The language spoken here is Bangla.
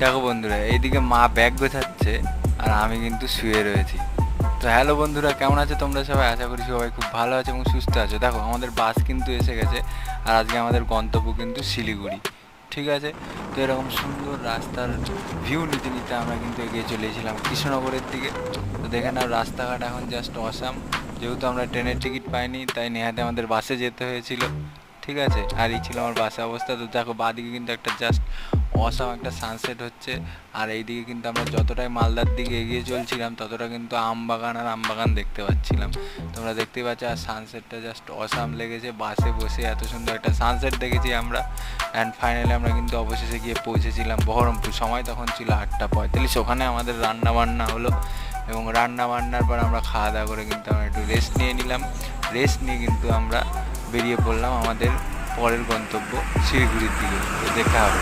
দেখো বন্ধুরা, এইদিকে মা ব্যাগ গোছাচ্ছে আর আমি কিন্তু শুয়ে রয়েছি। তো হ্যালো বন্ধুরা, কেমন আছো তোমরা সবাই? আশা করি সবাই খুব ভালো আছে এবং সুস্থ আছো। দেখো আমাদের বাস কিন্তু এসে গেছে আর আজকে আমাদের গন্তব্য কিন্তু শিলিগুড়ি। ঠিক আছে, তো এরকম সুন্দর রাস্তার ভিউ নিতে নিতে আমরা কিন্তু এগিয়ে চলেছিলাম কৃষ্ণনগরের দিকে। তো দেখে নাও রাস্তাঘাট এখন জাস্ট অসাম। যেহেতু আমরা ট্রেনের টিকিট পাইনি তাই নেহাতে আমাদের বাসে যেতে হয়েছিল। ঠিক আছে, আর এই ছিল আমার বাসে অবস্থা। তো দেখো বাদিকে কিন্তু একটা জাস্ট অসাম একটা সানসেট হচ্ছে। আর এইদিকে কিন্তু আমরা যতটাই মালদার দিকে এগিয়ে চলছিলাম ততটা কিন্তু আম বাগান আর আম বাগান দেখতে পাচ্ছিলাম। তোমরা দেখতেই পাচ্ছ, আর সানসেটটা জাস্ট অসাম লেগেছে। বাসে বসে এত সুন্দর একটা সানসেট দেখেছি আমরা। অ্যান্ড ফাইনালি আমরা কিন্তু অবশেষে গিয়ে পৌঁছেছিলাম বহরমপুর। সময় তখন ছিল 8:45। ওখানে আমাদের রান্না বান্না হলো এবং রান্না বান্নার পর আমরা খাওয়া দাওয়া করে কিন্তু আমরা একটু রেস্ট নিয়ে নিলাম। রেস্ট নিয়ে কিন্তু আমরা বেরিয়ে পড়লাম আমাদের পরের গন্তব্য শিলিগুড়ির দিকে। তো দেখা হবে।